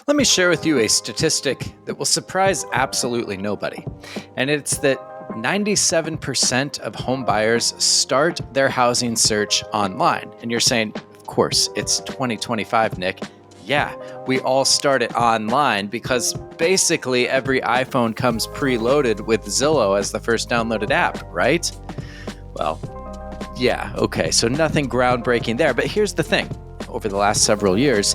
Let me share with you a statistic that will surprise absolutely nobody. And it's that 97% of home buyers start their housing search online. And you're saying, of course, it's 2025, Nick. Yeah, we all start it online because basically every iPhone comes preloaded with Zillow as the first downloaded app, right? Well, yeah, okay, so nothing groundbreaking there. But here's the thing. Over the last several years,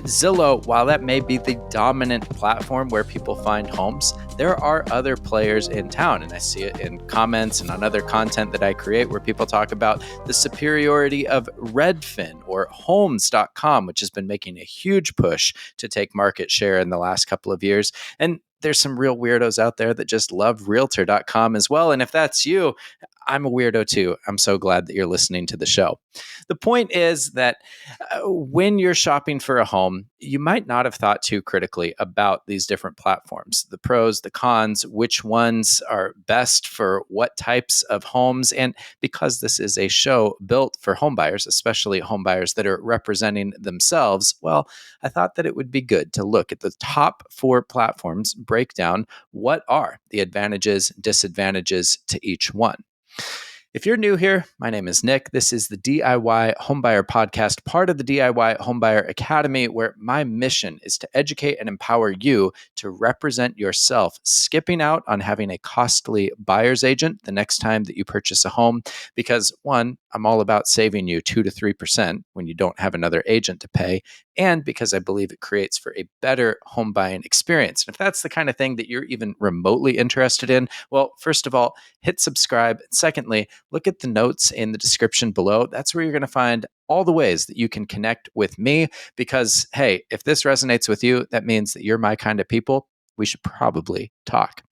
Zillow, while that may be the dominant platform where people find homes, there are other players in town. And I see it in comments and on other content that I create where people talk about the superiority of Redfin or homes.com, which has been making a huge push to take market share in the last couple of years. And there's some real weirdos out there that just love realtor.com as well. And if that's you, I'm a weirdo too. I'm so glad that you're listening to the show. The point is that when you're shopping for a home, you might not have thought too critically about these different platforms, the pros, the cons, which ones are best for what types of homes. And because this is a show built for homebuyers, especially homebuyers that are representing themselves, well, I thought that it would be good to look at the top 4 platforms, break down what are the advantages, disadvantages to each one. If you're new here, my name is Nick. This is the DIY Homebuyer Podcast, part of the DIY Homebuyer Academy, where my mission is to educate and empower you to represent yourself, skipping out on having a costly buyer's agent the next time that you purchase a home. Because one, I'm all about saving you 2 to 3% when you don't have another agent to pay, and because I believe it creates for a better home buying experience. And if that's the kind of thing that you're even remotely interested in, well, first of all, hit subscribe. Secondly, look at the notes in the description below. That's where you're going to find all the ways that you can connect with me because, hey, if this resonates with you, that means that you're my kind of people. We should probably talk.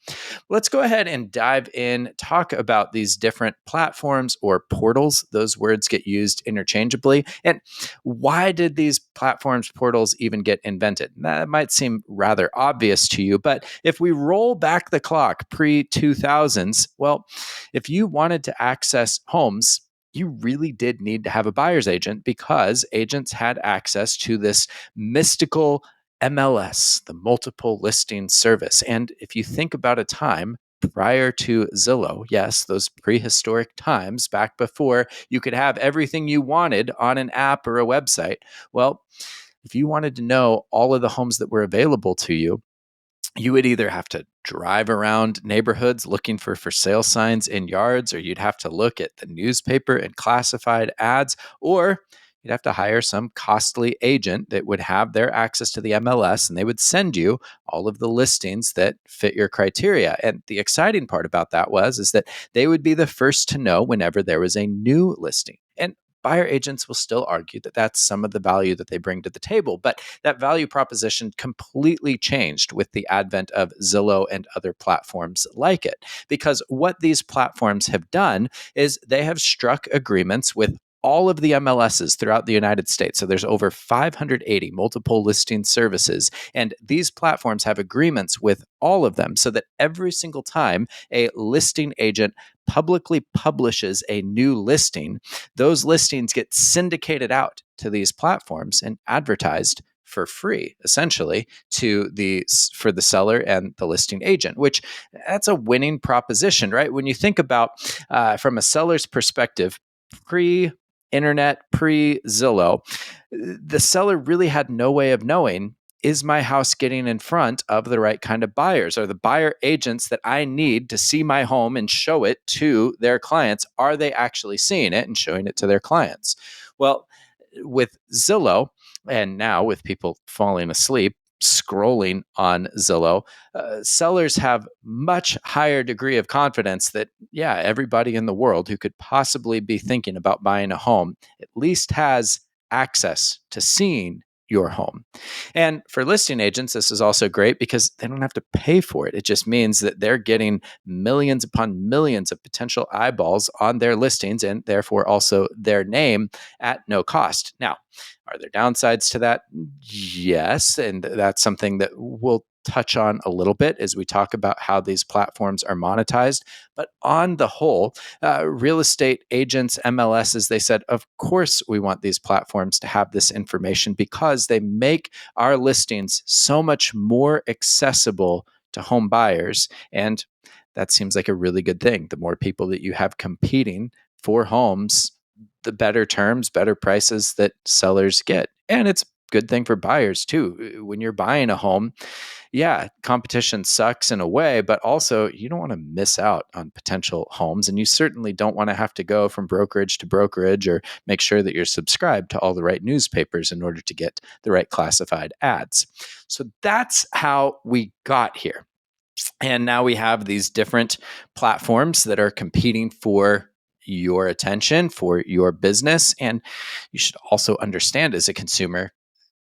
Let's go ahead and dive in, talk about these different platforms or portals. Those words get used interchangeably. And why did these platforms, portals even get invented? That might seem rather obvious to you, but if we roll back the clock pre-2000s, well, if you wanted to access homes, you really did need to have a buyer's agent because agents had access to this mystical MLS, the multiple listing service. And if you think about a time prior to Zillow, yes, those prehistoric times back before you could have everything you wanted on an app or a website, well, if you wanted to know all of the homes that were available to you, you would either have to drive around neighborhoods looking for sale signs in yards, or you'd have to look at the newspaper and classified ads, or you'd have to hire some costly agent that would have their access to the MLS and they would send you all of the listings that fit your criteria. And the exciting part about that is that they would be the first to know whenever there was a new listing. And buyer agents will still argue that that's some of the value that they bring to the table, but that value proposition completely changed with the advent of Zillow and other platforms like it. Because what these platforms have done is they have struck agreements with all of the MLSs throughout the United States. So there's over 580 multiple listing services. And these platforms have agreements with all of them so that every single time a listing agent publicly publishes a new listing, those listings get syndicated out to these platforms and advertised for free, essentially, for the seller and the listing agent, which that's a winning proposition, right? When you think about from a seller's perspective, pre-internet, pre-Zillow, the seller really had no way of knowing, is my house getting in front of the right kind of buyers? Are the buyer agents that I need to see my home and show it to their clients, are they actually seeing it and showing it to their clients? Well, with Zillow, and now with people falling asleep, scrolling on Zillow, sellers have much higher degree of confidence that, yeah, everybody in the world who could possibly be thinking about buying a home at least has access to seeing your home. And for listing agents, this is also great because they don't have to pay for it. It just means that they're getting millions upon millions of potential eyeballs on their listings and therefore also their name at no cost. Now, are there downsides to that? Yes. And that's something that we'll touch on a little bit as we talk about how these platforms are monetized. But on the whole, real estate agents, MLSs, they said, of course, we want these platforms to have this information because they make our listings so much more accessible to home buyers. And that seems like a really good thing. The more people that you have competing for homes, the better terms, better prices that sellers get. And it's a good thing for buyers too. When you're buying a home, yeah, competition sucks in a way, but also you don't want to miss out on potential homes. And you certainly don't want to have to go from brokerage to brokerage or make sure that you're subscribed to all the right newspapers in order to get the right classified ads. So that's how we got here. And now we have these different platforms that are competing for your attention, for your business. And you should also understand as a consumer,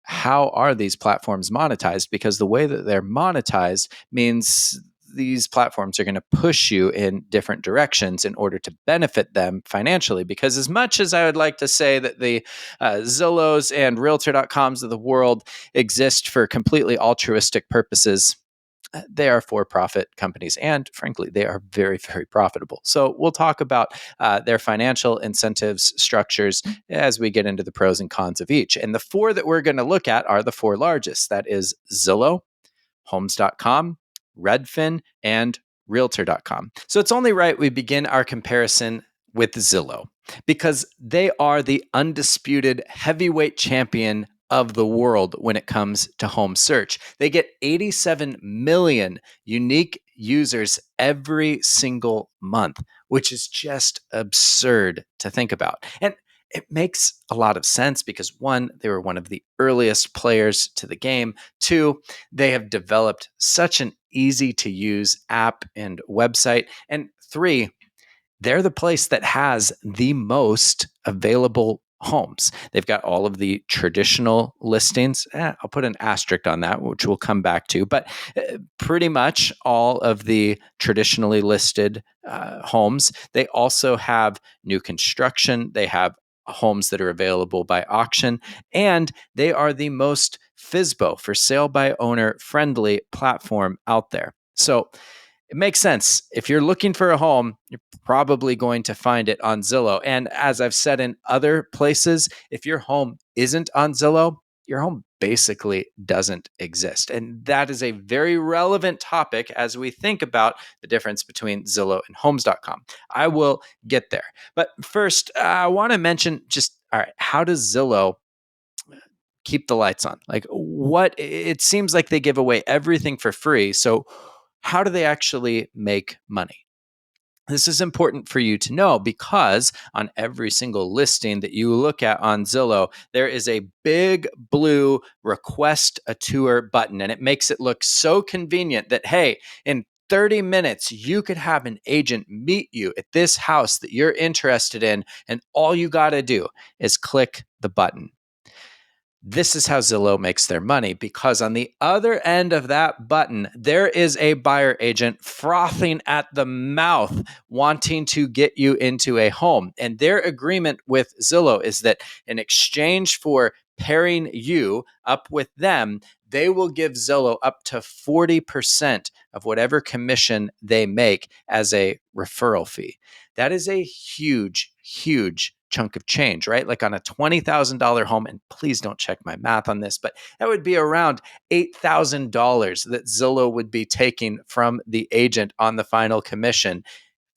how are these platforms monetized? Because the way that they're monetized means these platforms are going to push you in different directions in order to benefit them financially. Because as much as I would like to say that the Zillows and Realtor.coms of the world exist for completely altruistic purposes, they are for-profit companies, and frankly, they are very, very profitable. So we'll talk about their financial incentives structures as we get into the pros and cons of each. And the four that we're going to look at are the four largest. That is Zillow, Homes.com, Redfin, and Realtor.com. So it's only right we begin our comparison with Zillow because they are the undisputed heavyweight champion of the world when it comes to home search. They get 87 million unique users every single month, which is just absurd to think about. And it makes a lot of sense because one, they were one of the earliest players to the game. Two, they have developed such an easy to use app and website. And three, they're the place that has the most available homes. They've got all of the traditional listings. I'll put an asterisk on that, which we'll come back to, but pretty much all of the traditionally listed homes. They also have new construction. They have homes that are available by auction, and they are the most FSBO, for sale by owner friendly platform out there. So it makes sense. If you're looking for a home, you're probably going to find it on Zillow. And as I've said in other places, if your home isn't on Zillow, your home basically doesn't exist. And that is a very relevant topic as we think about the difference between Zillow and Homes.com. I will get there. But first, I want to mention just, all right, how does Zillow keep the lights on? Like, what it seems like they give away everything for free. So how do they actually make money? This is important for you to know because on every single listing that you look at on Zillow, there is a big blue request a tour button, and it makes it look so convenient that, hey, in 30 minutes, you could have an agent meet you at this house that you're interested in, and all you got to do is click the button. This is how Zillow makes their money because on the other end of that button, there is a buyer agent frothing at the mouth, wanting to get you into a home. And their agreement with Zillow is that in exchange for pairing you up with them, they will give Zillow up to 40% of whatever commission they make as a referral fee. That is a huge, huge chunk of change, right? Like on a $20,000 home, and please don't check my math on this, but that would be around $8,000 that Zillow would be taking from the agent on the final commission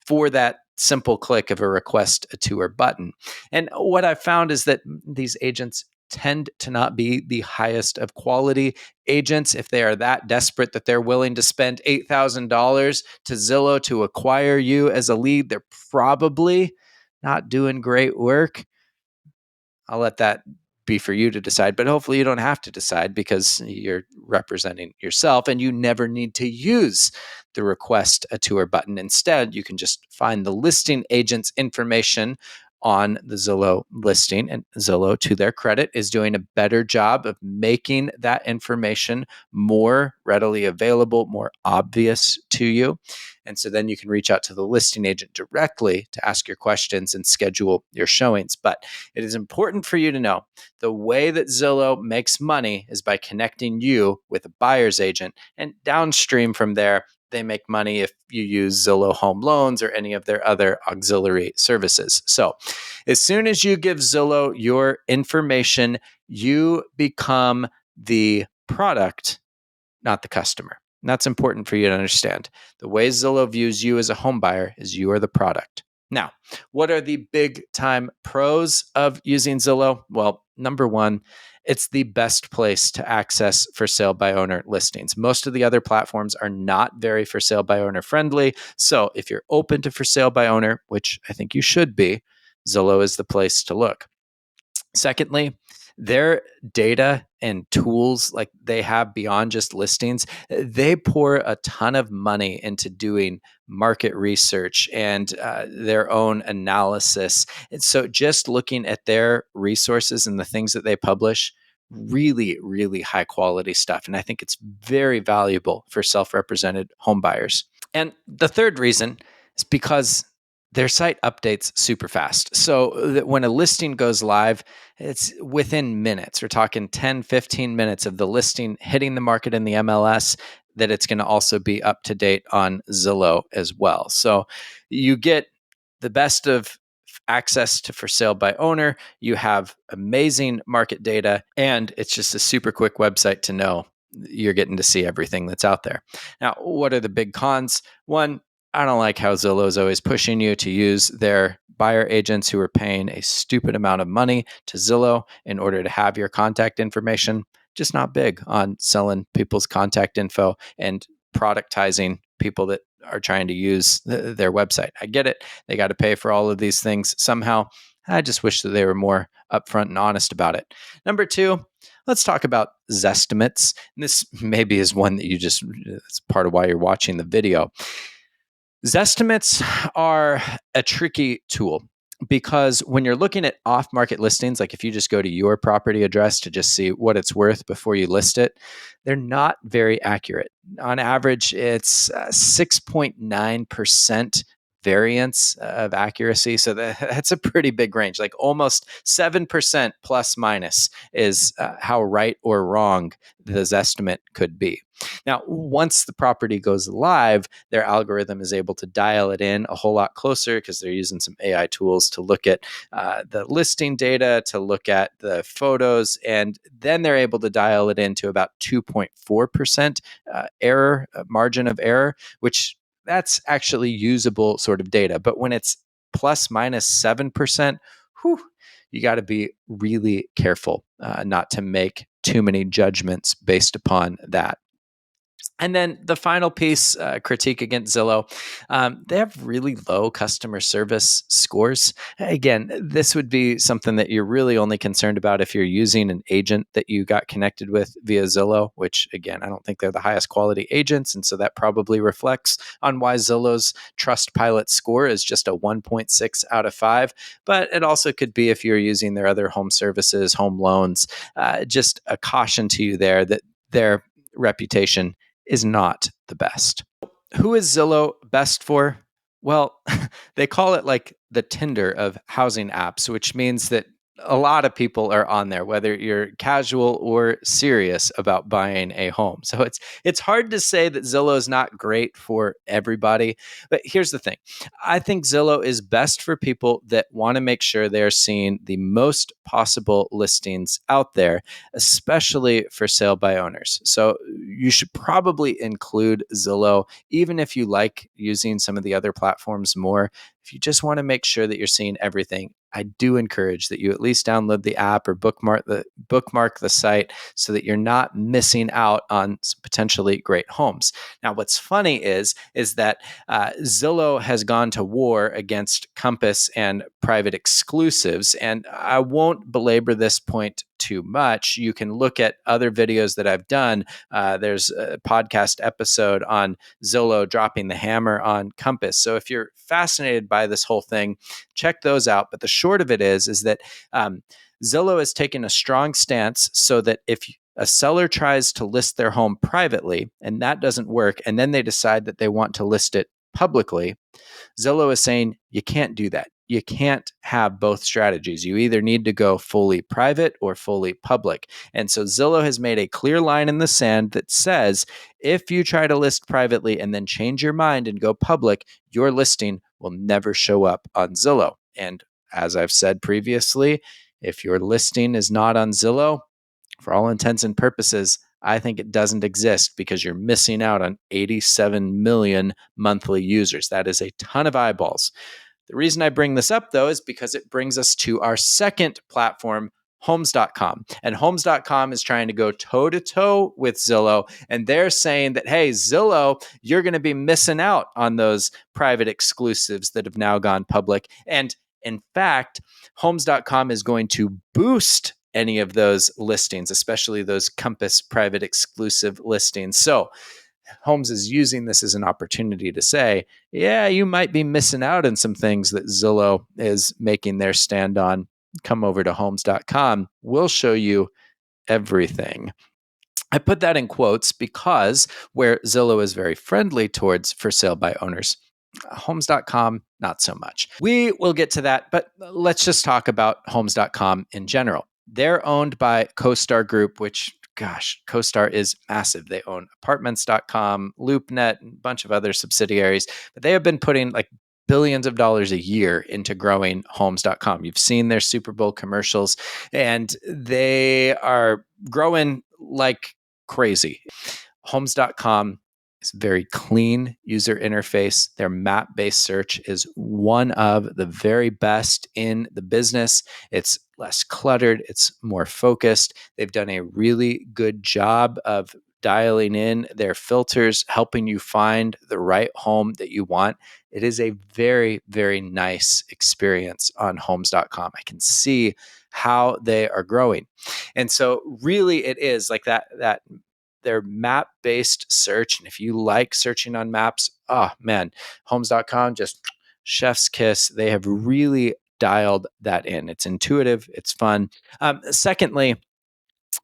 for that simple click of a request a tour button. And what I've found is that these agents tend to not be the highest of quality agents. If they are that desperate that they're willing to spend $8,000 to Zillow to acquire you as a lead, they're probably not doing great work. I'll let that be for you to decide, but hopefully you don't have to decide because you're representing yourself and you never need to use the request a tour button. Instead, you can just find the listing agent's information on the Zillow listing. And Zillow, to their credit, is doing a better job of making that information more readily available, more obvious to you. And so then you can reach out to the listing agent directly to ask your questions and schedule your showings. But it is important for you to know the way that Zillow makes money is by connecting you with a buyer's agent. And downstream from there, they make money if you use Zillow Home Loans or any of their other auxiliary services. So as soon as you give Zillow your information, you become the product, not the customer. And that's important for you to understand. The way Zillow views you as a home buyer is you are the product. Now, what are the big time pros of using Zillow? Well, number one, it's the best place to access for sale by owner listings. Most of the other platforms are not very for sale by owner friendly. So if you're open to for sale by owner, which I think you should be, Zillow is the place to look. Secondly, their data and tools like they have beyond just listings, they pour a ton of money into doing market research and their own analysis. And so just looking at their resources and the things that they publish, really, really high quality stuff. And I think it's very valuable for self-represented home buyers. And the third reason is because their site updates super fast. So that when a listing goes live, it's within minutes. We're talking 10, 15 minutes of the listing hitting the market in the MLS, that it's going to also be up to date on Zillow as well. So you get the best of access to for sale by owner. You have amazing market data, and it's just a super quick website to know you're getting to see everything that's out there. Now, what are the big cons? One, I don't like how Zillow is always pushing you to use their buyer agents who are paying a stupid amount of money to Zillow in order to have your contact information. Just not big on selling people's contact info and productizing people that are trying to use their website. I get it. They got to pay for all of these things somehow. I just wish that they were more upfront and honest about it. Number two, let's talk about Zestimates. And this maybe is one that it's part of why you're watching the video. Zestimates are a tricky tool because when you're looking at off-market listings, like if you just go to your property address to just see what it's worth before you list it, they're not very accurate. On average, it's 6.9% variance of accuracy. So that's a pretty big range, like almost 7% plus minus is how right or wrong this estimate could be. Now, once the property goes live, their algorithm is able to dial it in a whole lot closer because they're using some AI tools to look at the listing data, to look at the photos, and then they're able to dial it into about 2.4% error, margin of error, which that's actually usable sort of data. But when it's plus minus 7%, you got to be really careful not to make too many judgments based upon that. And then the final piece, critique against Zillow, they have really low customer service scores. Again, this would be something that you're really only concerned about if you're using an agent that you got connected with via Zillow, which again, I don't think they're the highest quality agents. And so that probably reflects on why Zillow's Trustpilot score is just a 1.6 out of 5. But it also could be if you're using their other home services, home loans, just a caution to you there that their reputation is not the best. Who is Zillow best for? Well, they call it like the Tinder of housing apps, which means that a lot of people are on there, whether you're casual or serious about buying a home. So it's hard to say that Zillow is not great for everybody. But here's the thing. I think Zillow is best for people that want to make sure they're seeing the most possible listings out there, especially for sale by owners. So you should probably include Zillow, even if you like using some of the other platforms more. If you just want to make sure that you're seeing everything, I do encourage that you at least download the app or bookmark the site so that you're not missing out on some potentially great homes. Now, what's funny is that Zillow has gone to war against Compass and private exclusives, and I won't belabor this point too much, you can look at other videos that I've done. There's a podcast episode on Zillow dropping the hammer on Compass. So if you're fascinated by this whole thing, check those out. But the short of it is that Zillow has taken a strong stance so that if a seller tries to list their home privately and that doesn't work, and then they decide that they want to list it publicly, Zillow is saying you can't do that. You can't have both strategies. You either need to go fully private or fully public. And so Zillow has made a clear line in the sand that says if you try to list privately and then change your mind and go public, your listing will never show up on Zillow. And as I've said previously, if your listing is not on Zillow, for all intents and purposes, I think it doesn't exist because you're missing out on 87 million monthly users. That is a ton of eyeballs. The reason I bring this up, though, is because it brings us to our second platform, Homes.com. And Homes.com is trying to go toe to toe with Zillow. And they're saying that, hey, Zillow, you're going to be missing out on those private exclusives that have now gone public. And in fact, Homes.com is going to boost any of those listings, especially those Compass private exclusive listings. So Homes is using this as an opportunity to say, yeah, you might be missing out on some things that Zillow is making their stand on. Come over to Homes.com. We'll show you everything. I put that in quotes because where Zillow is very friendly towards for sale by owners, Homes.com, not so much. We will get to that, but let's just talk about Homes.com in general. They're owned by CoStar Group, which, gosh, CoStar is massive. They own Apartments.com, LoopNet, and a bunch of other subsidiaries, but they have been putting like billions of dollars a year into growing Homes.com. You've seen their Super Bowl commercials, and they are growing like crazy. Homes.com is very clean user interface. Their map-based search is one of the very best in the business. It's less cluttered. It's more focused. They've done a really good job of dialing in their filters, helping you find the right home that you want. It is a very, very nice experience on Homes.com. I can see how they are growing. And so really it is like that their map-based search. And if you like searching on maps, oh man, Homes.com, just chef's kiss. They have really dialed that in. It's intuitive. It's fun. Secondly,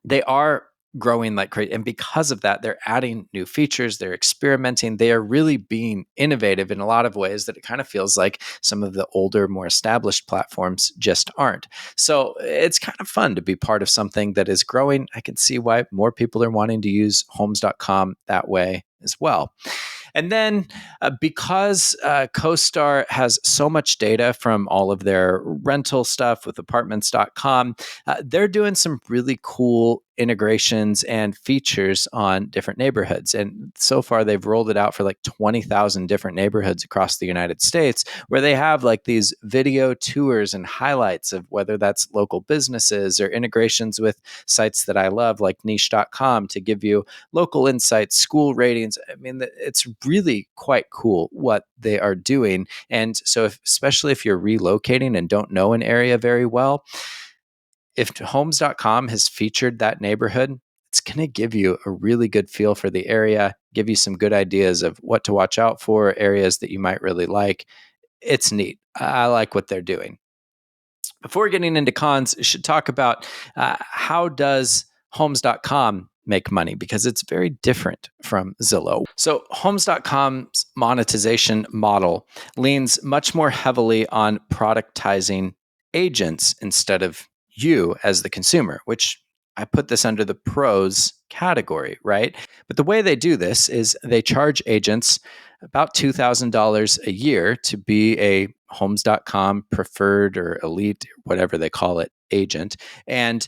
they are growing like crazy. And because of that, they're adding new features. They're experimenting. They are really being innovative in a lot of ways that it kind of feels like some of the older, more established platforms just aren't. So it's kind of fun to be part of something that is growing. I can see why more people are wanting to use Homes.com that way as well. And then because CoStar has so much data from all of their rental stuff with Apartments.com, they're doing some really cool integrations and features on different neighborhoods. And so far, they've rolled it out for like 20,000 different neighborhoods across the United States, where they have like these video tours and highlights of whether that's local businesses or integrations with sites that I love, like niche.com, to give you local insights, school ratings. I mean, it's really quite cool what they are doing. And so, especially if you're relocating and don't know an area very well, if Homes.com has featured that neighborhood, it's going to give you a really good feel for the area, give you some good ideas of what to watch out for, areas that you might really like. It's neat. I like what they're doing. Before getting into cons, we should talk about how does Homes.com make money, because it's very different from Zillow. So Homes.com's monetization model leans much more heavily on productizing agents instead of you as the consumer, which I put this under the pros category, right? But the way they do this is they charge agents about $2,000 a year to be a Homes.com preferred or elite, whatever they call it, agent. And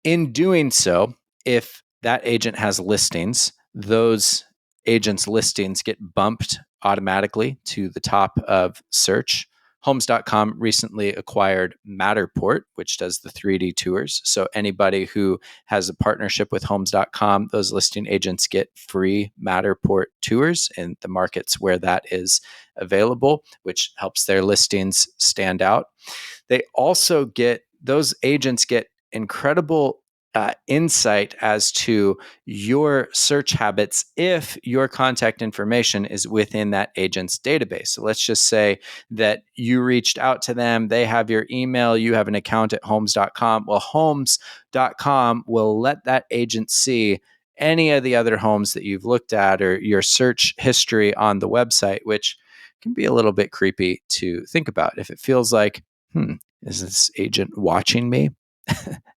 in doing so, if that agent has listings, those agents' listings get bumped automatically to the top of search. Homes.com recently acquired Matterport, which does the 3D tours. So anybody who has a partnership with Homes.com, those listing agents get free Matterport tours in the markets where that is available, which helps their listings stand out. They also those agents get incredible insight as to your search habits if your contact information is within that agent's database. So let's just say that you reached out to them, they have your email, you have an account at homes.com. Well, homes.com will let that agent see any of the other homes that you've looked at or your search history on the website, which can be a little bit creepy to think about. If it feels like, is this agent watching me?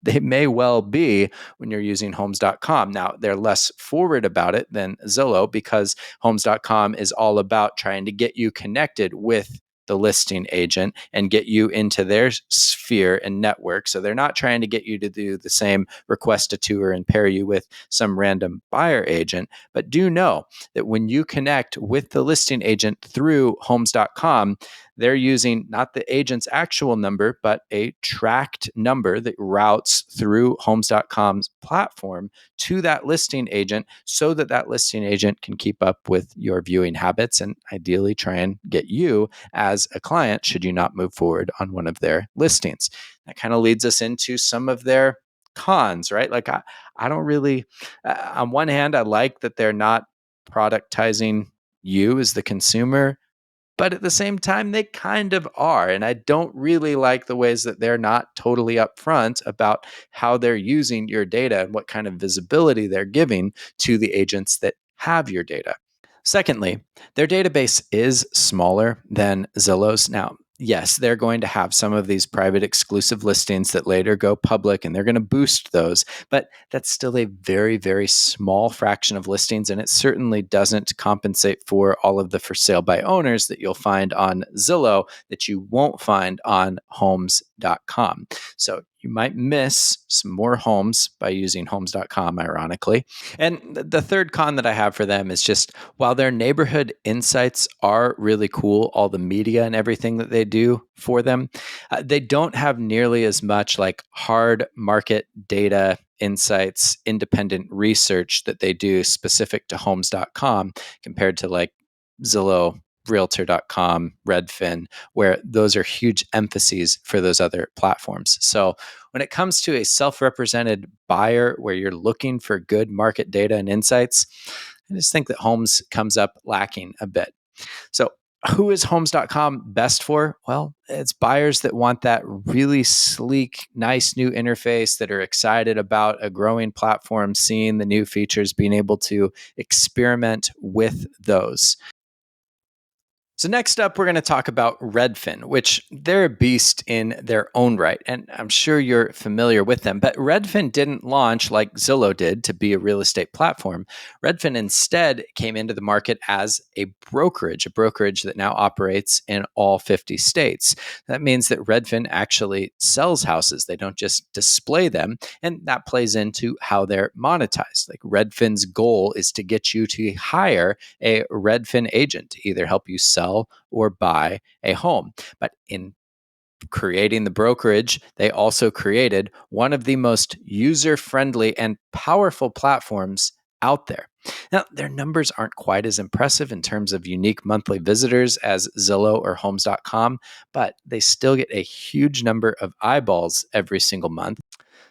They may well be when you're using homes.com. Now, they're less forward about it than Zillow because homes.com is all about trying to get you connected with the listing agent and get you into their sphere and network. So they're not trying to get you to do the same request a tour and pair you with some random buyer agent. But do know that when you connect with the listing agent through homes.com, they're using not the agent's actual number, but a tracked number that routes through homes.com's platform to that listing agent so that that listing agent can keep up with your viewing habits and ideally try and get you as a client should you not move forward on one of their listings. That kind of leads us into some of their cons, right? Like I don't really, on one hand, I like that they're not productizing you as the consumer, but at the same time, they kind of are. And I don't really like the ways that they're not totally upfront about how they're using your data and what kind of visibility they're giving to the agents that have your data. Secondly, their database is smaller than Zillow's. Now, yes, they're going to have some of these private exclusive listings that later go public and they're going to boost those, but that's still a very, very small fraction of listings. And it certainly doesn't compensate for all of the for sale by owners that you'll find on Zillow that you won't find on homes.com. So you might miss some more homes by using homes.com, ironically. And the third con that I have for them is just while their neighborhood insights are really cool, all the media and everything that they do for them, they don't have nearly as much like hard market data insights, independent research that they do specific to homes.com compared to like Zillow, realtor.com, Redfin, where those are huge emphases for those other platforms. So when it comes to a self-represented buyer where you're looking for good market data and insights, I just think that Homes comes up lacking a bit. So who is homes.com best for? Well, it's buyers that want that really sleek, nice new interface, that are excited about a growing platform, seeing the new features, being able to experiment with those. So next up, we're going to talk about Redfin, which they're a beast in their own right. And I'm sure you're familiar with them. But Redfin didn't launch like Zillow did to be a real estate platform. Redfin instead came into the market as a brokerage that now operates in all 50 states. That means that Redfin actually sells houses. They don't just display them. And that plays into how they're monetized. Like Redfin's goal is to get you to hire a Redfin agent to either help you sell or buy a home. But in creating the brokerage, they also created one of the most user-friendly and powerful platforms out there. Now, their numbers aren't quite as impressive in terms of unique monthly visitors as Zillow or Homes.com, but they still get a huge number of eyeballs every single month.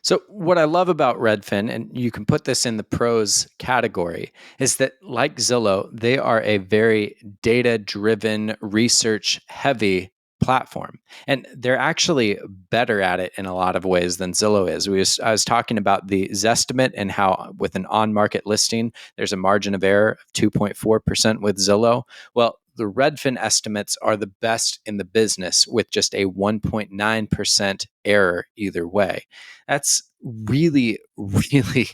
So, what I love about Redfin, and you can put this in the pros category, is that like Zillow, they are a very data driven, research heavy platform. And they're actually better at it in a lot of ways than Zillow is. I was talking about the Zestimate and how with an on market listing, there's a margin of error of 2.4% with Zillow. Well, the Redfin estimates are the best in the business with just a 1.9% error either way. That's really, really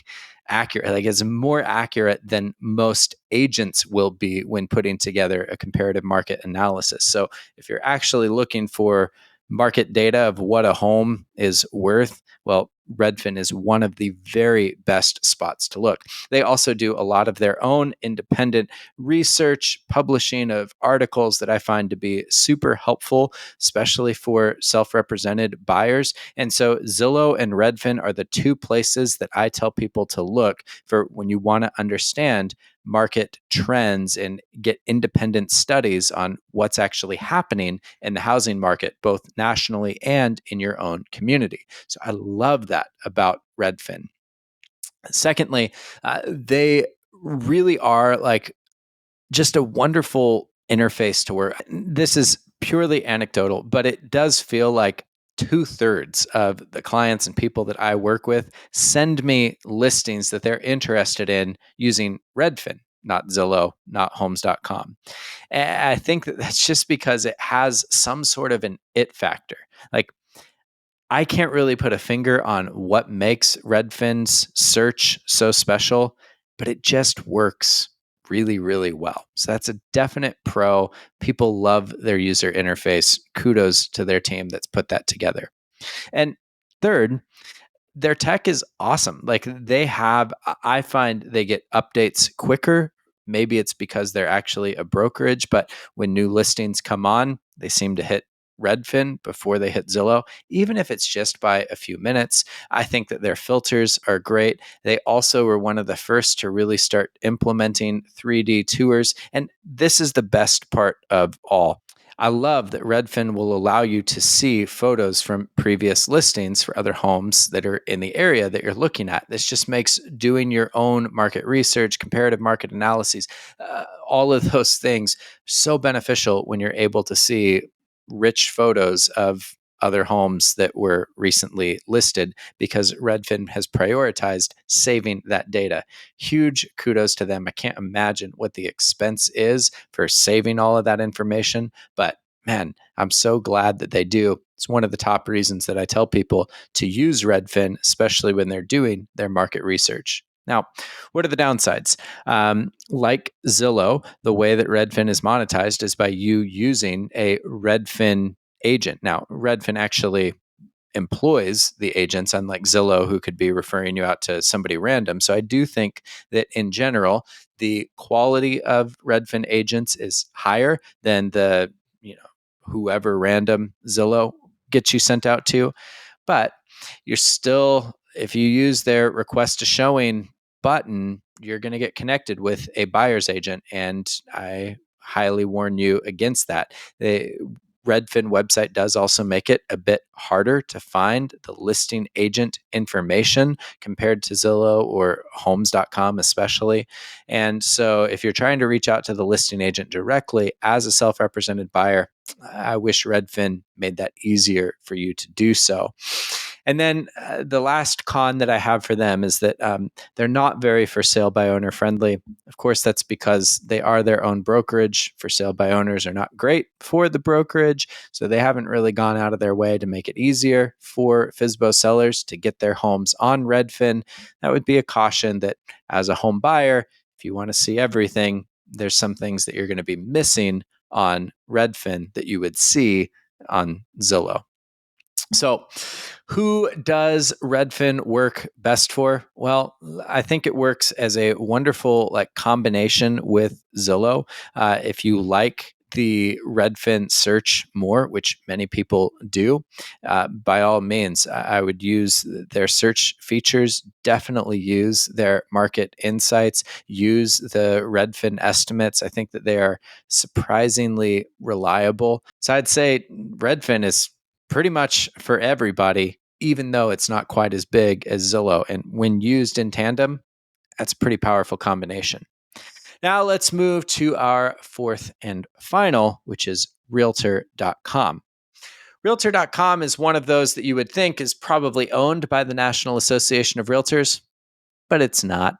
accurate. Like it's more accurate than most agents will be when putting together a comparative market analysis. So if you're actually looking for market data of what a home is worth, well, Redfin is one of the very best spots to look. They also do a lot of their own independent research, publishing of articles that I find to be super helpful, especially for self-represented buyers. And so Zillow and Redfin are the two places that I tell people to look for when you want to understand market trends and get independent studies on what's actually happening in the housing market, both nationally and in your own community. So I love that about Redfin. Secondly, they really are like just a wonderful interface to work. This is purely anecdotal, but it does feel like 2/3 of the clients and people that I work with send me listings that they're interested in using Redfin, not Zillow, not homes.com. And I think that that's just because it has some sort of an it factor. Like, I can't really put a finger on what makes Redfin's search so special, but it just works really, really well. So that's a definite pro. People love their user interface. Kudos to their team that's put that together. And third, their tech is awesome. Like I find they get updates quicker. Maybe it's because they're actually a brokerage, but when new listings come on, they seem to hit Redfin before they hit Zillow, even if it's just by a few minutes. I think that their filters are great. They also were one of the first to really start implementing 3D tours. And this is the best part of all. I love that Redfin will allow you to see photos from previous listings for other homes that are in the area that you're looking at. This just makes doing your own market research, comparative market analyses, all of those things so beneficial when you're able to see rich photos of other homes that were recently listed because Redfin has prioritized saving that data. Huge kudos to them. I can't imagine what the expense is for saving all of that information, but man, I'm so glad that they do. It's one of the top reasons that I tell people to use Redfin, especially when they're doing their market research. Now, what are the downsides? Like Zillow, the way that Redfin is monetized is by you using a Redfin agent. Now, Redfin actually employs the agents, unlike Zillow, who could be referring you out to somebody random. So I do think that in general, the quality of Redfin agents is higher than the, whoever random Zillow gets you sent out to. But you're still, if you use their request a showing button, you're going to get connected with a buyer's agent. And I highly warn you against that. The Redfin website does also make it a bit harder to find the listing agent information compared to Zillow or homes.com, especially. And so if you're trying to reach out to the listing agent directly as a self represented buyer, I wish Redfin made that easier for you to do so. And then the last con that I have for them is that they're not very for sale by owner friendly. Of course, that's because they are their own brokerage. For sale by owners are not great for the brokerage. So they haven't really gone out of their way to make it easier for FSBO sellers to get their homes on Redfin. That would be a caution that as a home buyer, if you want to see everything, there's some things that you're going to be missing on Redfin that you would see on Zillow. So, who does Redfin work best for? Well, I think it works as a wonderful combination with Zillow. If you like the Redfin search more, which many people do, by all means, I would use their search features. Definitely use their market insights. Use the Redfin estimates. I think that they are surprisingly reliable. So I'd say Redfin is pretty much for everybody, even though it's not quite as big as Zillow. And when used in tandem, that's a pretty powerful combination. Now let's move to our fourth and final, which is Realtor.com. Realtor.com is one of those that you would think is probably owned by the National Association of Realtors, but it's not.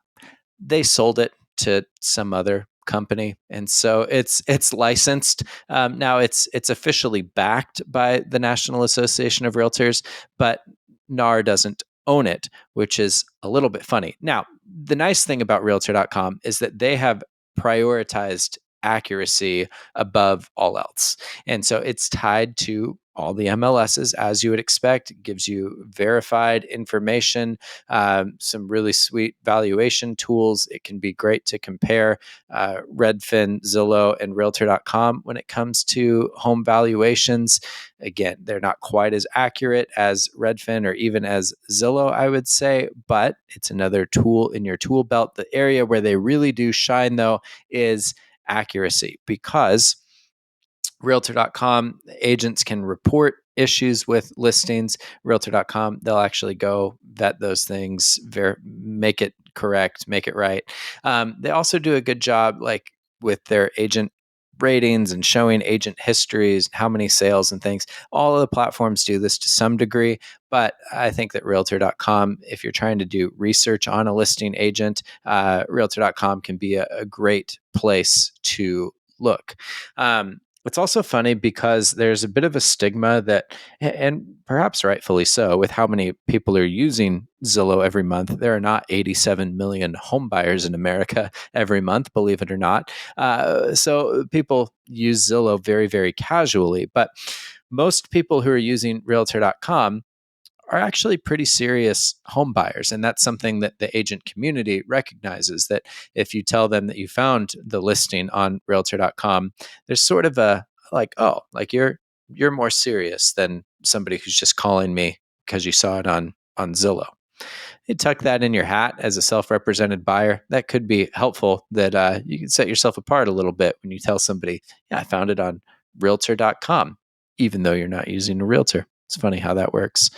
They sold it to some other company, and so it's licensed. Now it's officially backed by the National Association of Realtors, but NAR doesn't own it, which is a little bit funny. Now, the nice thing about Realtor.com is that they have prioritized accuracy above all else, and so it's tied to all the MLSs as you would expect. It gives you verified information, some really sweet valuation tools. It can be great to compare Redfin, Zillow, and Realtor.com when it comes to home valuations. Again, they're not quite as accurate as Redfin or even as Zillow, I would say, but it's another tool in your tool belt. The area where they really do shine, though, is accuracy, because Realtor.com agents can report issues with listings. Realtor.com, they'll actually go vet those things, make it correct, make it right. They also do a good job, like with their agent ratings and showing agent histories, how many sales and things. All of the platforms do this to some degree, but I think that Realtor.com, if you're trying to do research on a listing agent, Realtor.com can be a great place to look. It's also funny because there's a bit of a stigma that, and perhaps rightfully so, with how many people are using Zillow every month. There are not 87 million home buyers in America every month, believe it or not. So people use Zillow very, very casually. But most people who are using Realtor.com are actually pretty serious home buyers. And that's something that the agent community recognizes, that if you tell them that you found the listing on realtor.com, there's sort of a like, oh, like you're more serious than somebody who's just calling me because you saw it on Zillow. You tuck that in your hat as a self-represented buyer. That could be helpful, that you can set yourself apart a little bit when you tell somebody, yeah, I found it on realtor.com, even though you're not using a realtor. It's funny how that works.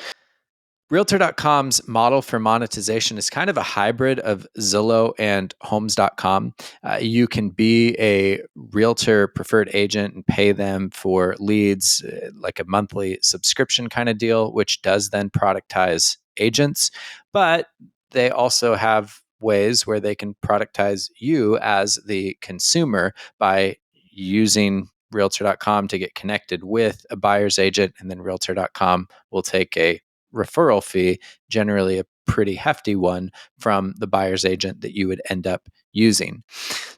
Realtor.com's model for monetization is kind of a hybrid of Zillow and Homes.com. You can be a realtor preferred agent and pay them for leads, like a monthly subscription kind of deal, which does then productize agents. But they also have ways where they can productize you as the consumer by using Realtor.com to get connected with a buyer's agent, and then Realtor.com will take a referral fee, generally a pretty hefty one, from the buyer's agent that you would end up using.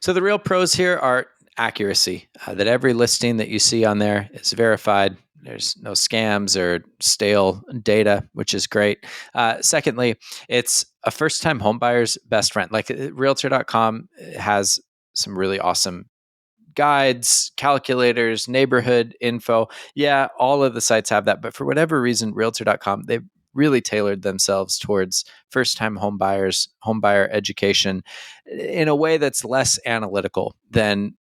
So the real pros here are accuracy, that every listing that you see on there is verified. There's no scams or stale data, which is great. Secondly, it's a first-time homebuyer's best friend. Like Realtor.com has some really awesome guides, calculators, neighborhood info. Yeah, all of the sites have that. But for whatever reason, Realtor.com, they've really tailored themselves towards first time home buyers, home buyer education in a way that's less analytical than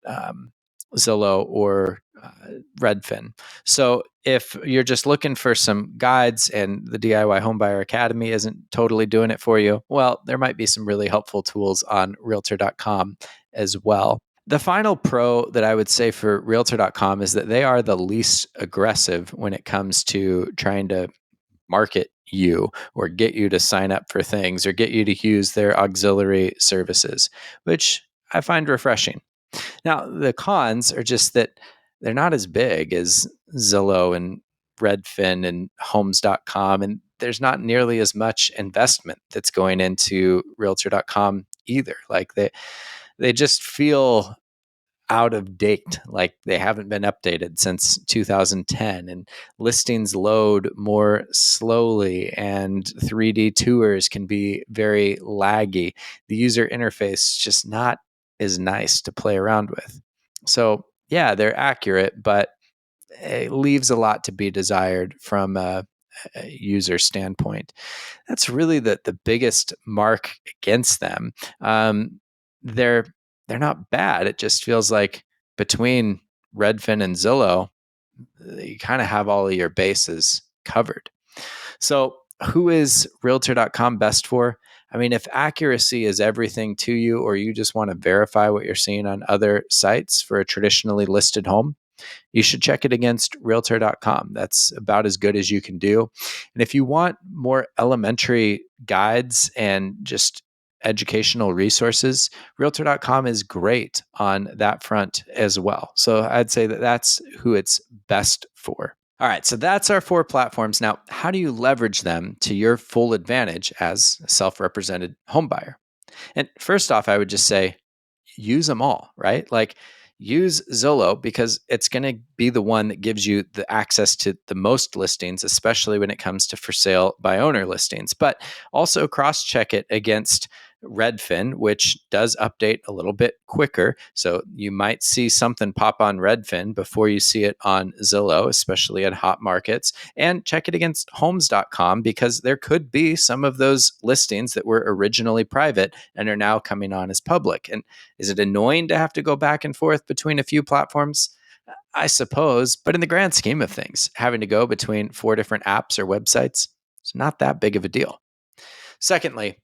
Zillow or Redfin. So if you're just looking for some guides and the DIY Homebuyer Academy isn't totally doing it for you, well, there might be some really helpful tools on Realtor.com as well. The final pro that I would say for Realtor.com is that they are the least aggressive when it comes to trying to market you or get you to sign up for things or get you to use their auxiliary services, which I find refreshing. Now, the cons are just that they're not as big as Zillow and Redfin and Homes.com, and there's not nearly as much investment that's going into Realtor.com either. Like they just feel out of date, like they haven't been updated since 2010, and listings load more slowly, and 3D tours can be very laggy. The user interface is just not as nice to play around with. So yeah, they're accurate, but it leaves a lot to be desired from a user standpoint. That's really the biggest mark against them. They're they're not bad. It just feels like between Redfin and Zillow, you kind of have all of your bases covered. So who is Realtor.com best for? I mean, if accuracy is everything to you, or you just want to verify what you're seeing on other sites for a traditionally listed home, you should check it against realtor.com. That's about as good as you can do. And if you want more elementary guides and just educational resources, realtor.com is great on that front as well. So I'd say that that's who it's best for. All right, so that's our 4 platforms. Now, how do you leverage them to your full advantage as a self-represented homebuyer? And first off, I would just say use them all, right? Like use Zillow because it's going to be the one that gives you the access to the most listings, especially when it comes to for sale by owner listings. But also cross check it against Redfin, which does update a little bit quicker. So you might see something pop on Redfin before you see it on Zillow, especially at hot markets. And check it against homes.com because there could be some of those listings that were originally private and are now coming on as public. And is it annoying to have to go back and forth between a few platforms? I suppose, but in the grand scheme of things, having to go between 4 different apps or websites, it's not that big of a deal. Secondly,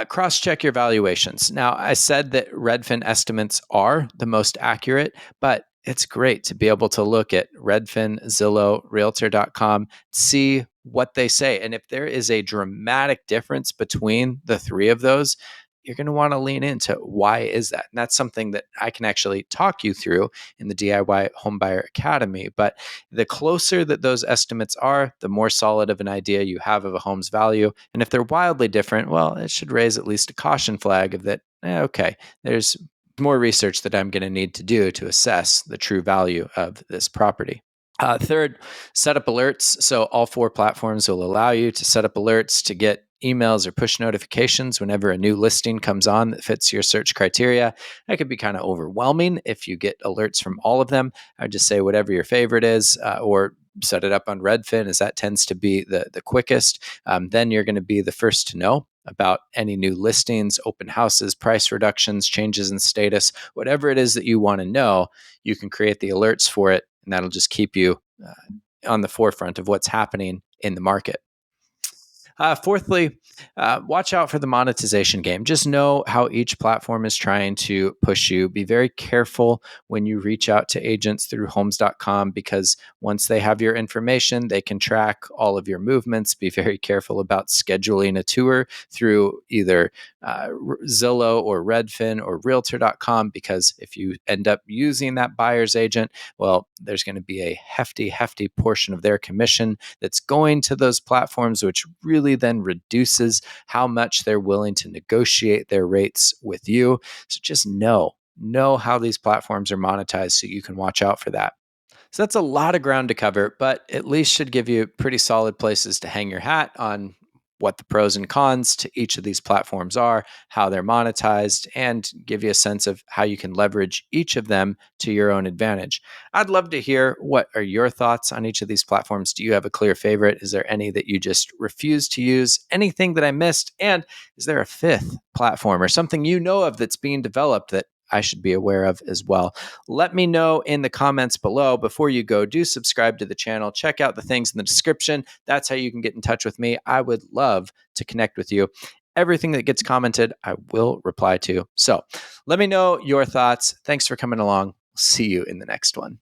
cross check your valuations. Now, I said that Redfin estimates are the most accurate, but it's great to be able to look at Redfin, Zillow, Realtor.com, see what they say. And if there is a dramatic difference between the three of those, you're going to want to lean into why is that? And that's something that I can actually talk you through in the DIY Homebuyer Academy. But the closer that those estimates are, the more solid of an idea you have of a home's value. And if they're wildly different, well, it should raise at least a caution flag of that, okay, there's more research that I'm going to need to do to assess the true value of this property. Third, set up alerts. So all 4 platforms will allow you to set up alerts to get emails or push notifications whenever a new listing comes on that fits your search criteria. That could be kind of overwhelming if you get alerts from all of them. I would just say whatever your favorite is, or set it up on Redfin, as that tends to be the quickest. Then you're going to be the first to know about any new listings, open houses, price reductions, changes in status, whatever it is that you want to know, you can create the alerts for it, and that'll just keep you on the forefront of what's happening in the market. Fourthly, watch out for the monetization game. Just know how each platform is trying to push you. Be very careful when you reach out to agents through homes.com because once they have your information, they can track all of your movements. Be very careful about scheduling a tour through either Zillow or Redfin or Realtor.com because if you end up using that buyer's agent, well, there's going to be a hefty portion of their commission that's going to those platforms, which really then reduces how much they're willing to negotiate their rates with you. So just know how these platforms are monetized so you can watch out for that. So that's a lot of ground to cover, but at least should give you pretty solid places to hang your hat on what the pros and cons to each of these platforms are, how they're monetized, and give you a sense of how you can leverage each of them to your own advantage. I'd love to hear what are your thoughts on each of these platforms. Do you have a clear favorite? Is there any that you just refuse to use? Anything that I missed? And is there a fifth platform or something you know of that's being developed that I should be aware of as well? Let me know in the comments below. Before you go, do subscribe to the channel. Check out the things in the description. That's how you can get in touch with me. I would love to connect with you. Everything that gets commented, I will reply to. So let me know your thoughts. Thanks for coming along. See you in the next one.